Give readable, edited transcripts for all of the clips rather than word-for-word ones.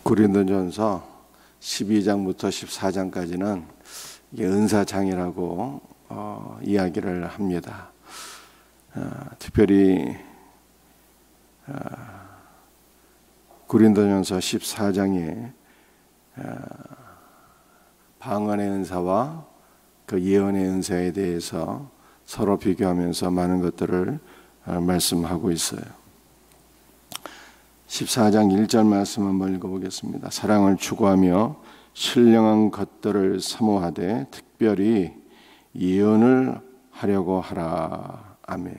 고린도전서 12장부터 14장까지는 은사장이라고 이야기를 합니다. 특별히 고린도전서 14장에 방언의 은사와 그 예언의 은사에 대해서 서로 비교하면서 많은 것들을 말씀하고 있어요. 14장 1절 말씀 한번 읽어보겠습니다. 사랑을 추구하며 신령한 것들을 사모하되 특별히 예언을 하려고 하라. 아멘.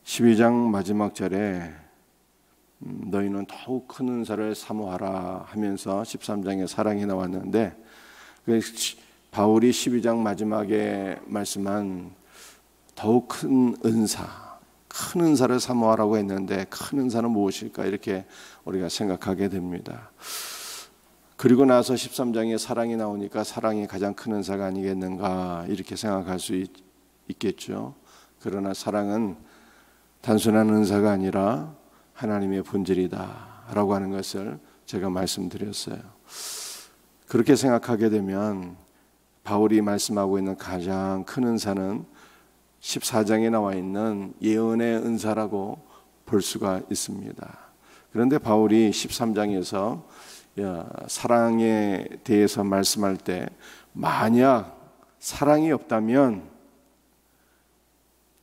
12장 마지막 절에 너희는 더욱 큰 은사를 사모하라 하면서 13장에 사랑이 나왔는데, 바울이 12장 마지막에 말씀한 더욱 큰 은사, 큰 은사를 사모하라고 했는데 큰 은사는 무엇일까 이렇게 우리가 생각하게 됩니다. 그리고 나서 13장에 사랑이 나오니까 사랑이 가장 큰 은사가 아니겠는가 이렇게 생각할 수 있겠죠. 그러나 사랑은 단순한 은사가 아니라 하나님의 본질이다 라고 하는 것을 제가 말씀드렸어요. 그렇게 생각하게 되면 바울이 말씀하고 있는 가장 큰 은사는 14장에 나와 있는 예언의 은사라고 볼 수가 있습니다. 그런데 바울이 13장에서 사랑에 대해서 말씀할 때 만약 사랑이 없다면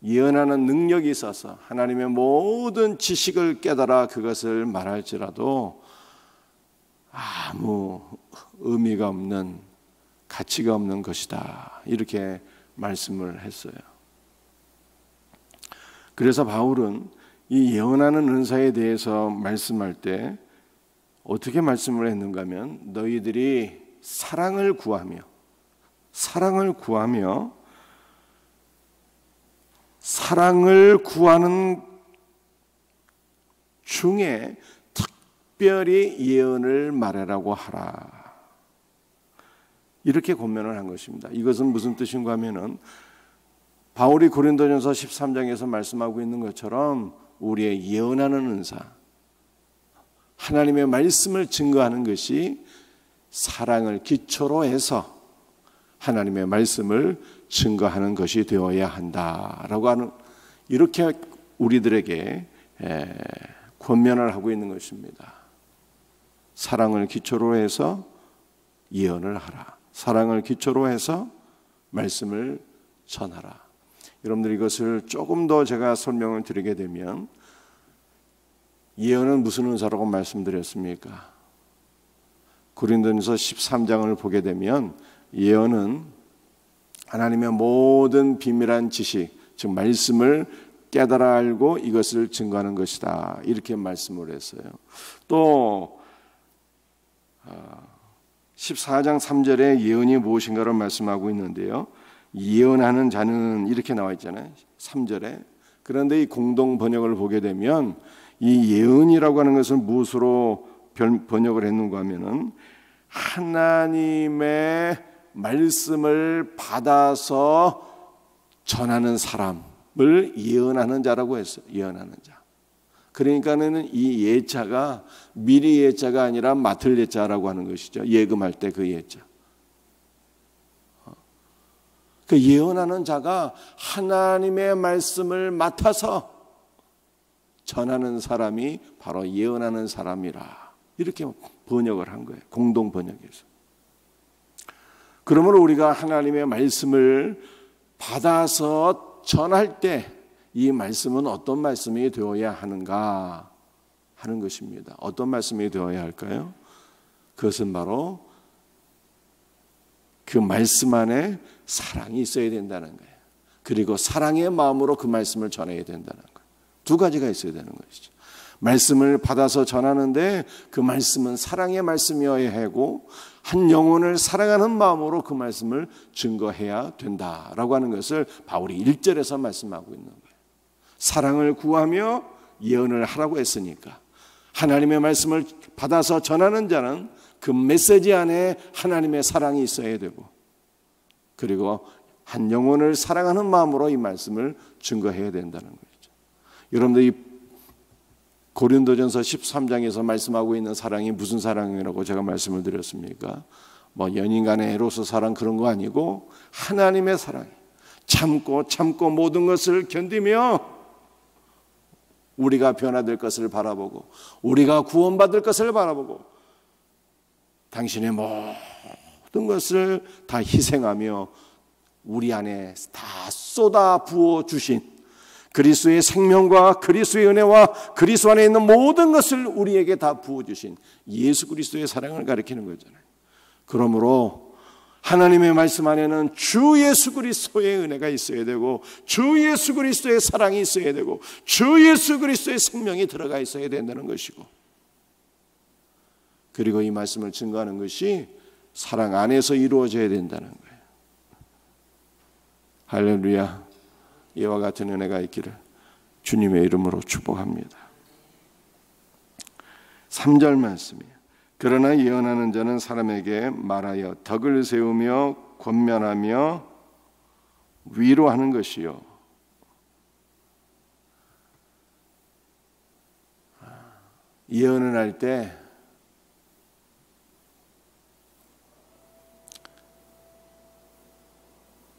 예언하는 능력이 있어서 하나님의 모든 지식을 깨달아 그것을 말할지라도 아무 의미가 없는, 가치가 없는 것이다 이렇게 말씀을 했어요. 그래서 바울은 이 예언하는 은사에 대해서 말씀할 때 어떻게 말씀을 했는가 하면 너희들이 사랑을 구하며 사랑을 구하는 중에 특별히 예언을 말하라고 하라. 이렇게 권면을 한 것입니다. 이것은 무슨 뜻인가 하면은 바울이 고린도전서 13장에서 말씀하고 있는 것처럼 우리의 예언하는 은사, 하나님의 말씀을 증거하는 것이 사랑을 기초로 해서 하나님의 말씀을 증거하는 것이 되어야 한다라고 하는, 이렇게 우리들에게 권면을 하고 있는 것입니다. 사랑을 기초로 해서 예언을 하라. 사랑을 기초로 해서 말씀을 전하라. 여러분들 이것을 조금 더 제가 설명을 드리게 되면 예언은 무슨 은사라고 말씀드렸습니까? 고린도전서 13장을 보게 되면 예언은 하나님의 모든 비밀한 지식, 즉 말씀을 깨달아 알고 이것을 증거하는 것이다 이렇게 말씀을 했어요. 또 14장 3절에 예언이 무엇인가를 말씀하고 있는데요, 예언하는 자는 이렇게 나와 있잖아요, 3절에. 그런데 이 공동 번역을 보게 되면 이 예언이라고 하는 것을 무엇으로 번역을 했는가 하면은 하나님의 말씀을 받아서 전하는 사람을 예언하는 자라고 했어요. 예언하는 자. 그러니까는 이 예자가 미리 예자가 아니라 맡을 예자라고 하는 것이죠. 예금할 때 그 예자. 그 예언하는 자가 하나님의 말씀을 맡아서 전하는 사람이 바로 예언하는 사람이라 이렇게 번역을 한 거예요. 공동 번역에서. 그러므로 우리가 하나님의 말씀을 받아서 전할 때 이 말씀은 어떤 말씀이 되어야 하는가 하는 것입니다. 어떤 말씀이 되어야 할까요? 그것은 바로 그 말씀 안에 사랑이 있어야 된다는 거예요. 그리고 사랑의 마음으로 그 말씀을 전해야 된다는 거예요. 두 가지가 있어야 되는 것이죠. 말씀을 받아서 전하는데 그 말씀은 사랑의 말씀이어야 하고 한 영혼을 사랑하는 마음으로 그 말씀을 증거해야 된다라고 하는 것을 바울이 1절에서 말씀하고 있는 거예요. 사랑을 구하며 예언을 하라고 했으니까 하나님의 말씀을 받아서 전하는 자는 그 메시지 안에 하나님의 사랑이 있어야 되고, 그리고 한 영혼을 사랑하는 마음으로 이 말씀을 증거해야 된다는 거죠. 여러분들 이 고린도전서 13장에서 말씀하고 있는 사랑이 무슨 사랑이라고 제가 말씀을 드렸습니까? 뭐 연인 간의 에로스 사랑 그런 거 아니고 하나님의 사랑. 참고 모든 것을 견디며 우리가 변화될 것을 바라보고 우리가 구원받을 것을 바라보고 당신의 모든 것을 다 희생하며 우리 안에 다 쏟아 부어 주신 그리스도의 생명과 그리스도의 은혜와 그리스도 안에 있는 모든 것을 우리에게 다 부어 주신 예수 그리스도의 사랑을 가리키는 거잖아요. 그러므로 하나님의 말씀 안에는 주 예수 그리스도의 은혜가 있어야 되고 주 예수 그리스도의 사랑이 있어야 되고 주 예수 그리스도의 생명이 들어가 있어야 된다는 것이고, 그리고 이 말씀을 증거하는 것이 사랑 안에서 이루어져야 된다는 거예요. 할렐루야. 이와 같은 은혜가 있기를 주님의 이름으로 축복합니다. 3절 말씀이에요. 그러나 예언하는 자는 사람에게 말하여 덕을 세우며 권면하며 위로하는 것이요. 예언을 할 때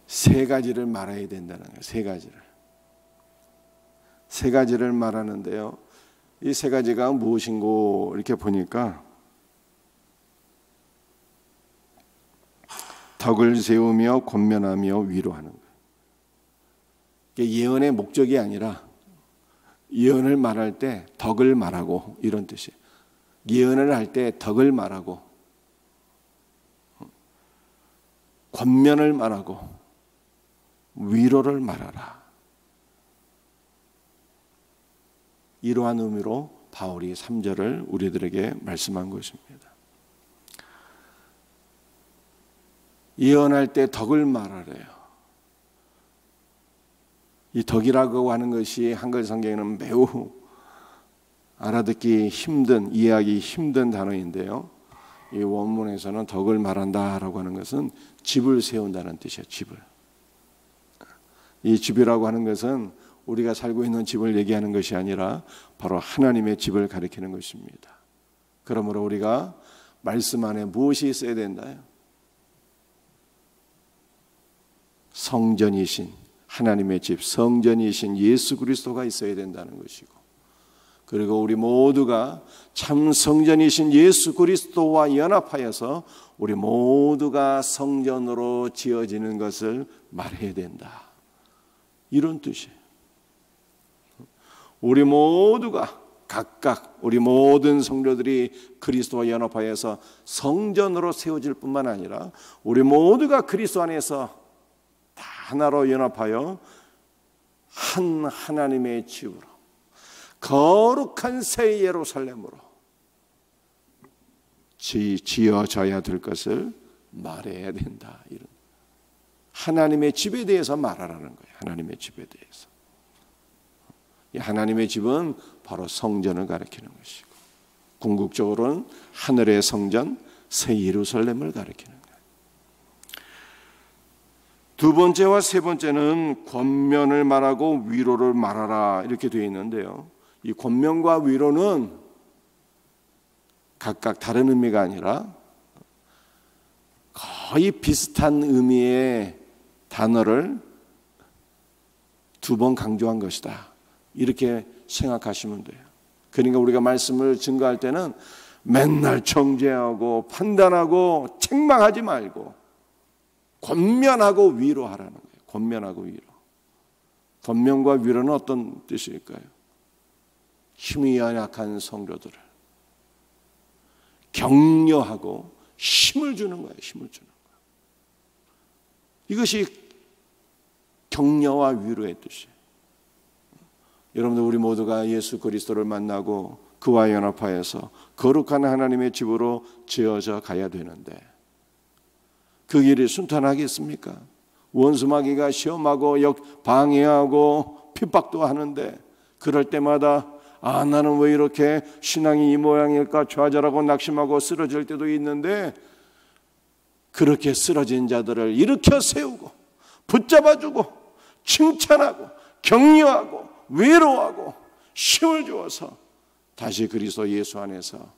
세 가지를 말해야 된다는 거예요. 세 가지를 말하는데요. 이 세 가지가 무엇인고 이렇게 보니까 덕을 세우며 권면하며 위로하는 거예요. 예언의 목적이 아니라 예언을 말할 때 덕을 말하고 이런 뜻이에요. 예언을 할 때 덕을 말하고 권면을 말하고 위로를 말하라. 이러한 의미로 바울이 3절을 우리들에게 말씀한 것입니다. 예언할 때 덕을 말하래요. 이 덕이라고 하는 것이 한글 성경에는 매우 알아듣기 힘든, 이해하기 힘든 단어인데요. 이 원문에서는 덕을 말한다라고 하는 것은 집을 세운다는 뜻이에요. 집을. 이 집이라고 하는 것은 우리가 살고 있는 집을 얘기하는 것이 아니라 바로 하나님의 집을 가리키는 것입니다. 그러므로 우리가 말씀 안에 무엇이 있어야 된다요? 성전이신 하나님의 집, 성전이신 예수 그리스도가 있어야 된다는 것이고, 그리고 우리 모두가 참 성전이신 예수 그리스도와 연합하여서 우리 모두가 성전으로 지어지는 것을 말해야 된다. 이런 뜻이에요. 우리 모두가 각각 우리 모든 성도들이 그리스도와 연합하여서 성전으로 세워질 뿐만 아니라 우리 모두가 그리스도 안에서 다 하나로 연합하여 한 하나님의 집으로 거룩한 새 예루살렘으로 지어져야 될 것을 말해야 된다. 이런 하나님의 집에 대해서 말하라는 거예요. 하나님의 집에 대해서. 이 하나님의 집은 바로 성전을 가리키는 것이고, 궁극적으로는 하늘의 성전 새 예루살렘을 가리키는 거예요. 두 번째와 세 번째는 권면을 말하고 위로를 말하라 이렇게 되어 있는데요. 이 권면과 위로는 각각 다른 의미가 아니라 거의 비슷한 의미의 단어를 두 번 강조한 것이다. 이렇게 생각하시면 돼요. 그러니까 우리가 말씀을 증거할 때는 맨날 정죄하고 판단하고 책망하지 말고 권면하고 위로하라는 거예요. 권면하고 위로. 권면과 위로는 어떤 뜻일까요? 힘이 연약한 성도들을 격려하고 힘을 주는 거예요. 힘을 주는 거예요. 이것이 격려와 위로의 뜻이에요. 여러분들 우리 모두가 예수 그리스도를 만나고 그와 연합하여서 거룩한 하나님의 집으로 지어져 가야 되는데 그 길이 순탄하겠습니까? 원수마귀가 시험하고 방해하고 핍박도 하는데 그럴 때마다 나는 왜 이렇게 신앙이 이 모양일까 좌절하고 낙심하고 쓰러질 때도 있는데, 그렇게 쓰러진 자들을 일으켜 세우고 붙잡아주고 칭찬하고 격려하고 위로하고 힘을 주어서 다시 그리스도 예수 안에서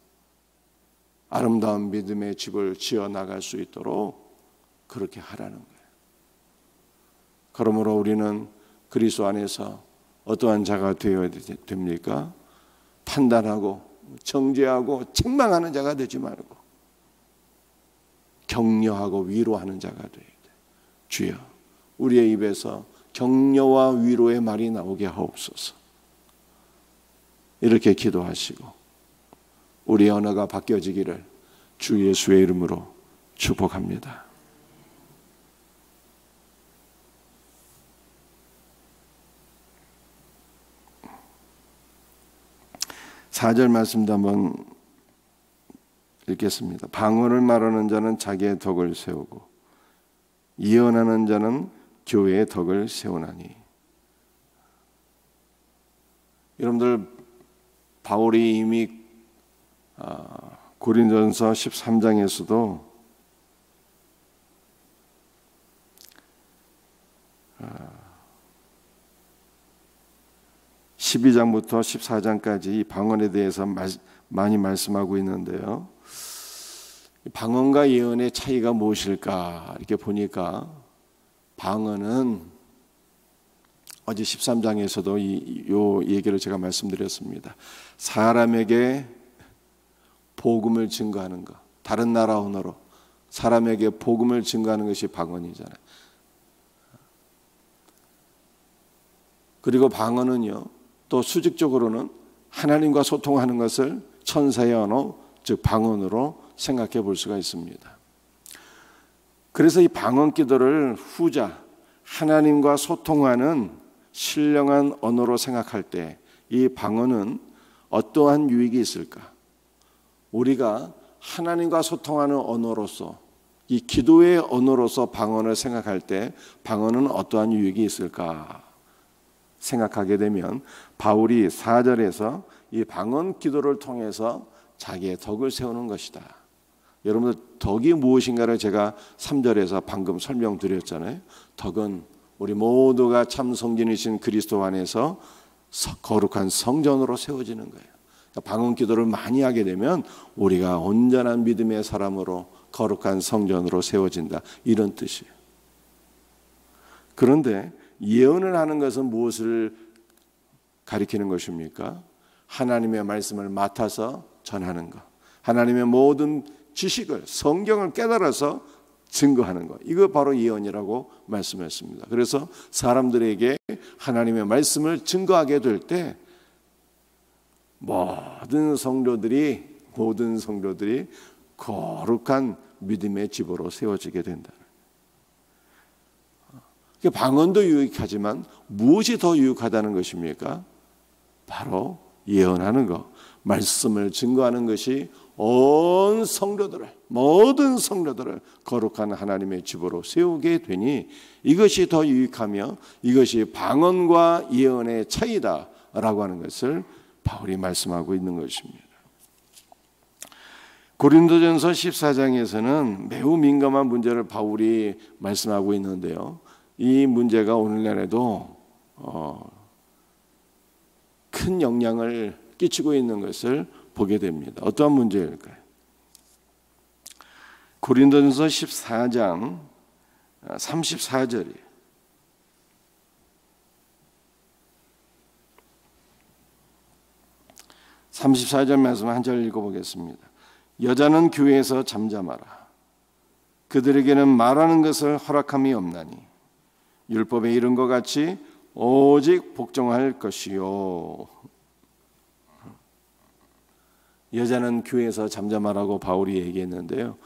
아름다운 믿음의 집을 지어 나갈 수 있도록 그렇게 하라는 거예요. 그러므로 우리는 그리스도 안에서 어떠한 자가 되어야 됩니까? 판단하고 정죄하고 책망하는 자가 되지 말고 격려하고 위로하는 자가 되어야 돼. 주여, 우리의 입에서 격려와 위로의 말이 나오게 하옵소서. 이렇게 기도하시고 우리의 언어가 바뀌어지기를 주 예수의 이름으로 축복합니다. 4절 말씀도 한번 읽겠습니다. 방언을 말하는 자는 자기의 덕을 세우고 예언하는 자는 교회의 덕을 세우나니. 여러분들, 바울이 이미 고린도전서 13장에서도 12장부터 14장까지 이 방언에 대해서 많이 말씀하고 있는데요. 방언과 예언의 차이가 무엇일까 이렇게 보니까 방언은 어제 13장에서도 이 얘기를 제가 말씀드렸습니다. 사람에게 복음을 증거하는 것, 다른 나라 언어로 사람에게 복음을 증거하는 것이 방언이잖아요. 그리고 방언은요, 또 수직적으로는 하나님과 소통하는 것을 천사의 언어, 즉 방언으로 생각해 볼 수가 있습니다. 그래서 이 방언 기도를 후자 하나님과 소통하는 신령한 언어로 생각할 때 이 방언은 어떠한 유익이 있을까? 우리가 하나님과 소통하는 언어로서, 이 기도의 언어로서 방언을 생각할 때 방언은 어떠한 유익이 있을까 생각하게 되면 바울이 4절에서 이 방언 기도를 통해서 자기의 덕을 세우는 것이다. 여러분들, 덕이 무엇인가를 제가 3절에서 방금 설명드렸잖아요. 덕은 우리 모두가 참 성전이신 그리스도 안에서 거룩한 성전으로 세워지는 거예요. 방언 기도를 많이 하게 되면 우리가 온전한 믿음의 사람으로 거룩한 성전으로 세워진다, 이런 뜻이에요. 그런데 예언을 하는 것은 무엇을 가리키는 것입니까? 하나님의 말씀을 맡아서 전하는 것, 하나님의 모든 지식을, 성경을 깨달아서 증거하는 것, 이거 바로 예언이라고 말씀했습니다. 그래서 사람들에게 하나님의 말씀을 증거하게 될 때 모든 성도들이 거룩한 믿음의 집으로 세워지게 된다. 방언도 유익하지만 무엇이 더 유익하다는 것입니까? 바로 예언하는 것, 말씀을 증거하는 것이 온 성도들을, 모든 성도들을 거룩한 하나님의 집으로 세우게 되니 이것이 더 유익하며 이것이 방언과 예언의 차이다라고 하는 것을 바울이 말씀하고 있는 것입니다. 고린도전서 14장에서는 매우 민감한 문제를 바울이 말씀하고 있는데요. 이 문제가 오늘날에도 큰 영향을 끼치고 있는 것을 보게 됩니다. 어떠한 문제일까요? 고린도전서 14장 34절이에요. 34절 말씀 한 절 읽어보겠습니다. 여자는 교회에서 잠잠하라. 그들에게는 말하는 것을 허락함이 없나니 율법에 이른 것 같이 오직 복종할 것이요. 여자는 교회에서 잠잠하라고 바울이 얘기했는데요.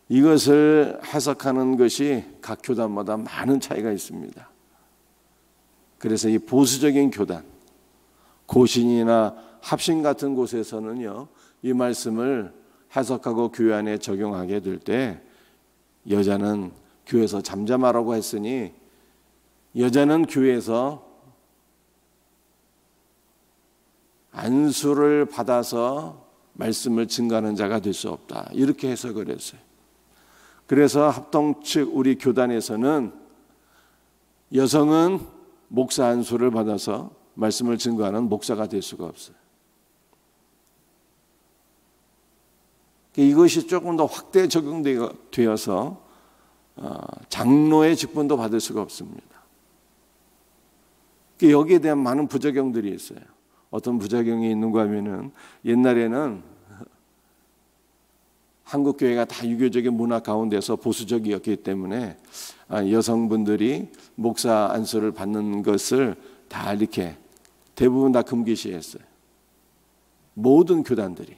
이것을 해석하는 것이 각 교단마다 많은 차이가 있습니다. 그래서 이 보수적인 교단, 고신이나 합신 같은 곳에서는요, 이 말씀을 해석하고 교회 안에 적용하게 될 때 여자는 교회에서 잠잠하라고 했으니 여자는 교회에서 안수를 받아서 말씀을 증거하는 자가 될 수 없다, 이렇게 해석을 했어요. 그래서 합동 측 우리 교단에서는 여성은 목사 안수를 받아서 말씀을 증거하는 목사가 될 수가 없어요. 이것이 조금 더 확대 적용되어서 장로의 직분도 받을 수가 없습니다. 여기에 대한 많은 부작용들이 있어요. 어떤 부작용이 있는가 하면은 옛날에는 한국 교회가 다 유교적인 문화 가운데서 보수적이었기 때문에 여성분들이 목사 안수를 받는 것을 다 이렇게 대부분 다 금기시했어요. 모든 교단들이.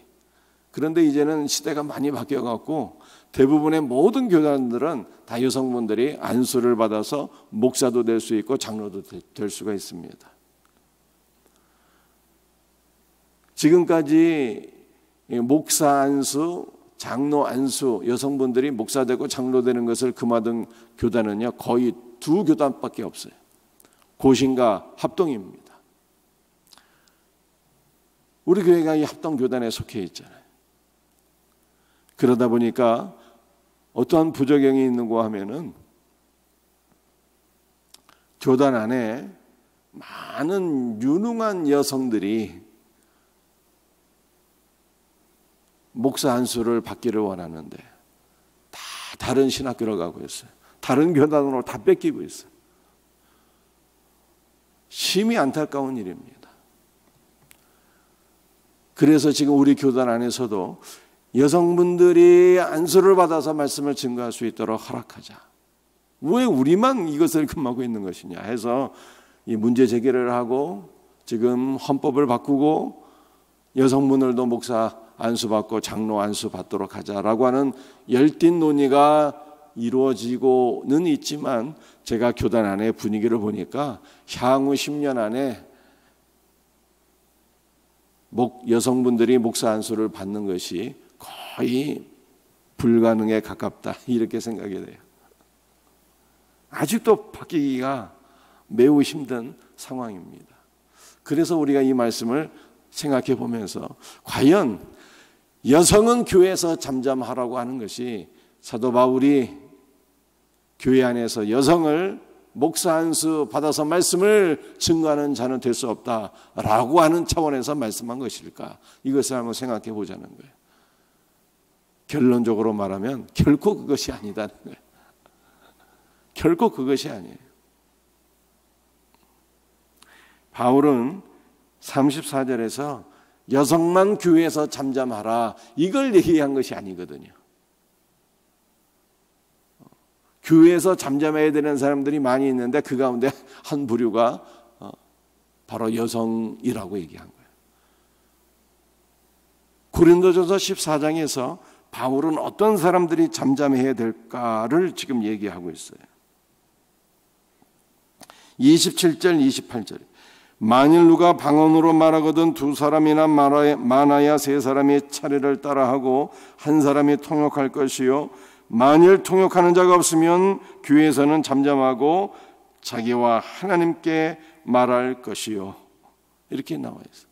그런데 이제는 시대가 많이 바뀌어갖고 대부분의 모든 교단들은 다 여성분들이 안수를 받아서 목사도 될 수 있고 장로도 될 수가 있습니다. 지금까지 목사 안수, 장로 안수, 여성분들이 목사 되고 장로 되는 것을 금하던 교단은요, 거의 두 교단밖에 없어요. 고신과 합동입니다. 우리 교회가 이 합동교단에 속해 있잖아요. 그러다 보니까 어떠한 부작용이 있는가 하면은 교단 안에 많은 유능한 여성들이 목사 안수를 받기를 원하는데 다 다른 신학교로 가고 있어요. 다른 교단으로 다 뺏기고 있어요. 심히 안타까운 일입니다. 그래서 지금 우리 교단 안에서도 여성분들이 안수를 받아서 말씀을 증거할 수 있도록 허락하자. 왜 우리만 이것을 금하고 있는 것이냐 해서 이 문제 제기를 하고 지금 헌법을 바꾸고 여성분들도 목사 안수 받고 장로 안수 받도록 하자라고 하는 열띤 논의가 이루어지고는 있지만 제가 교단 안의 분위기를 보니까 향후 10년 안에 여성분들이 목사 안수를 받는 것이 거의 불가능에 가깝다 이렇게 생각이 돼요. 아직도 바뀌기가 매우 힘든 상황입니다. 그래서 우리가 이 말씀을 생각해 보면서 과연 여성은 교회에서 잠잠하라고 하는 것이 사도 바울이 교회 안에서 여성을 목사 안수 받아서 말씀을 증거하는 자는 될 수 없다라고 하는 차원에서 말씀한 것일까? 이것을 한번 생각해 보자는 거예요. 결론적으로 말하면 결코 그것이 아니다는 거예요. 결코 그것이 아니에요. 바울은 34절에서 여성만 교회에서 잠잠하라 이걸 얘기한 것이 아니거든요. 교회에서 잠잠해야 되는 사람들이 많이 있는데 그 가운데 한 부류가 바로 여성이라고 얘기한 거예요. 고린도전서 14장에서 바울은 어떤 사람들이 잠잠해야 될까를 지금 얘기하고 있어요. 27절 28절 만일 누가 방언으로 말하거든 두 사람이나 많아야 세 사람이 차례를 따라하고 한 사람이 통역할 것이요 만일 통역하는 자가 없으면 교회에서는 잠잠하고 자기와 하나님께 말할 것이요 이렇게 나와 있어요.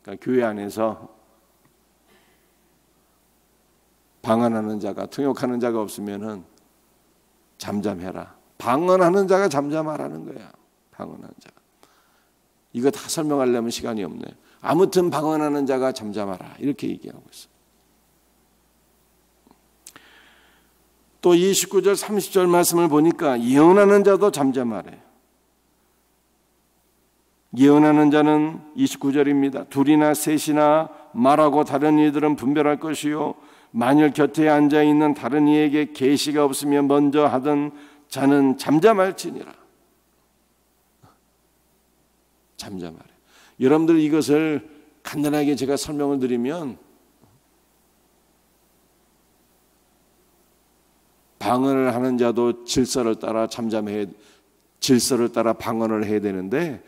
그러니까 교회 안에서 방언하는 자가 통역하는 자가 없으면은 잠잠해라. 방언하는 자가 잠잠하라는 거야. 방언하는 자가. 이거 다 설명하려면 시간이 없네요. 아무튼 방언하는 자가 잠잠하라 이렇게 얘기하고 있어요. 또 29절 30절 말씀을 보니까 예언하는 자도 잠잠하래. 예언하는 자는 29절입니다. 둘이나 셋이나 말하고 다른 이들은 분별할 것이요 만일 곁에 앉아있는 다른 이에게 계시가 없으면 먼저 하던 자는 잠잠할지니라. 잠잠하래. 여러분들 이것을 간단하게 제가 설명을 드리면 방언을 하는 자도 질서를 따라 질서를 따라 방언을 해야 되는데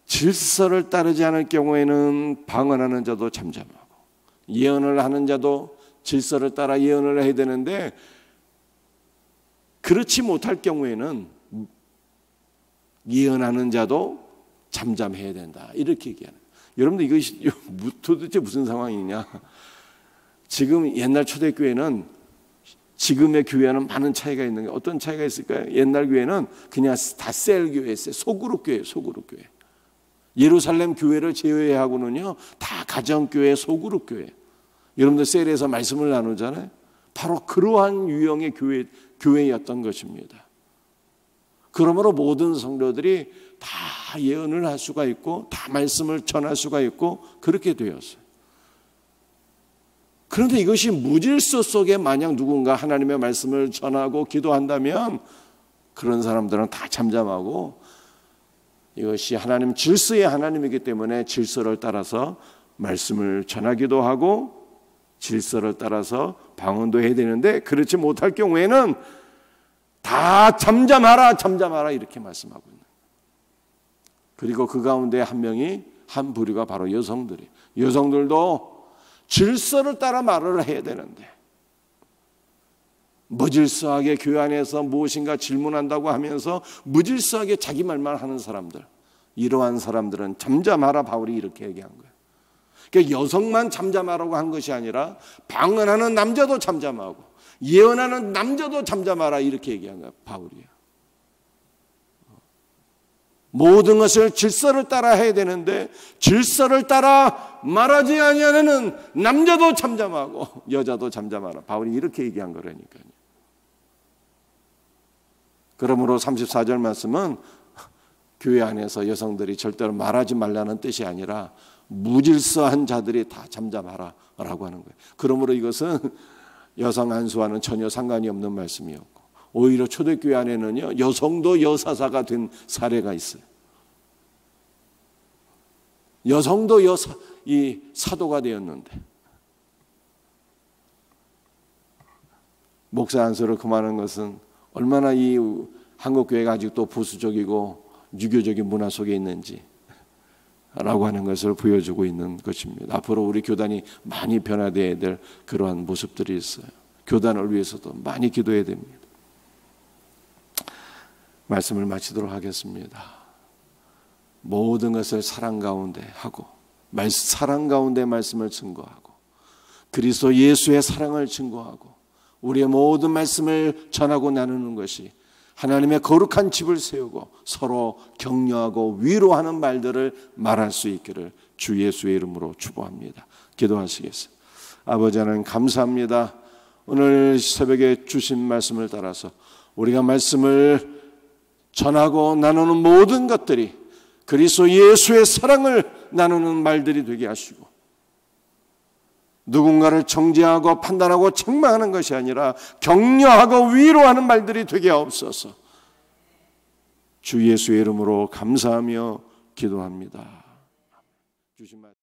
질서를 따르지 않을 경우에는 방언하는 자도 잠잠하고 예언을 하는 자도 질서를 따라 예언을 해야 되는데 그렇지 못할 경우에는 예언하는 자도 잠잠해야 된다 이렇게 얘기하는 거예요. 여러분들 이것이 도대체 무슨 상황이냐. 지금 옛날 초대교회는 지금의 교회와는 많은 차이가 있는 게 어떤 차이가 있을까요? 옛날 교회는 그냥 다 셀 교회였어요. 소그룹 교회. 예루살렘 교회를 제외하고는요 다 가정교회, 소그룹 교회. 여러분들 세일에서 말씀을 나누잖아요. 바로 그러한 유형의 교회였던 것입니다. 그러므로 모든 성도들이 다 예언을 할 수가 있고 다 말씀을 전할 수가 있고 그렇게 되었어요. 그런데 이것이 무질서 속에 만약 누군가 하나님의 말씀을 전하고 기도한다면 그런 사람들은 다 잠잠하고, 이것이 하나님 질서의 하나님이기 때문에 질서를 따라서 말씀을 전하기도 하고 질서를 따라서 방언도 해야 되는데, 그렇지 못할 경우에는 다 잠잠하라 잠잠하라 이렇게 말씀하고 있는 거예요. 그리고 그 가운데 한 부류가 바로 여성들이에요. 여성들도 질서를 따라 말을 해야 되는데 무질서하게 교회 안에서 무엇인가 질문한다고 하면서 무질서하게 자기 말만 하는 사람들, 이러한 사람들은 잠잠하라, 바울이 이렇게 얘기한 거예요. 그러니까 여성만 잠잠하라고 한 것이 아니라 방언하는 남자도 잠잠하고 예언하는 남자도 잠잠하라 이렇게 얘기한 거예요, 바울이요. 모든 것을 질서를 따라 해야 되는데 질서를 따라 말하지 아니하는 남자도 잠잠하고 여자도 잠잠하라, 바울이 이렇게 얘기한 거라니까요. 그러므로 34절 말씀은 교회 안에서 여성들이 절대로 말하지 말라는 뜻이 아니라 무질서한 자들이 다 잠잠하라 라고 하는 거예요. 그러므로 이것은 여성 안수와는 전혀 상관이 없는 말씀이었고, 오히려 초대교회 안에는요 여성도 여사사가 된 사례가 있어요. 여성도 이 사도가 되었는데, 목사 안수를 그만한 것은 얼마나 이 한국 교회가 아직도 보수적이고 유교적인 문화 속에 있는지 라고 하는 것을 보여주고 있는 것입니다. 앞으로 우리 교단이 많이 변화되어야 될 그러한 모습들이 있어요. 교단을 위해서도 많이 기도해야 됩니다. 말씀을 마치도록 하겠습니다. 모든 것을 사랑 가운데 하고 사랑 가운데 말씀을 증거하고 그리스도 예수의 사랑을 증거하고 우리의 모든 말씀을 전하고 나누는 것이 하나님의 거룩한 집을 세우고 서로 격려하고 위로하는 말들을 말할 수 있기를 주 예수의 이름으로 축복합니다. 기도하시겠습니다. 아버지 하나님 감사합니다. 오늘 새벽에 주신 말씀을 따라서 우리가 말씀을 전하고 나누는 모든 것들이 그리스도 예수의 사랑을 나누는 말들이 되게 하시고, 누군가를 정죄하고 판단하고 책망하는 것이 아니라 격려하고 위로하는 말들이 되게 하옵소서. 주 예수의 이름으로 감사하며 기도합니다.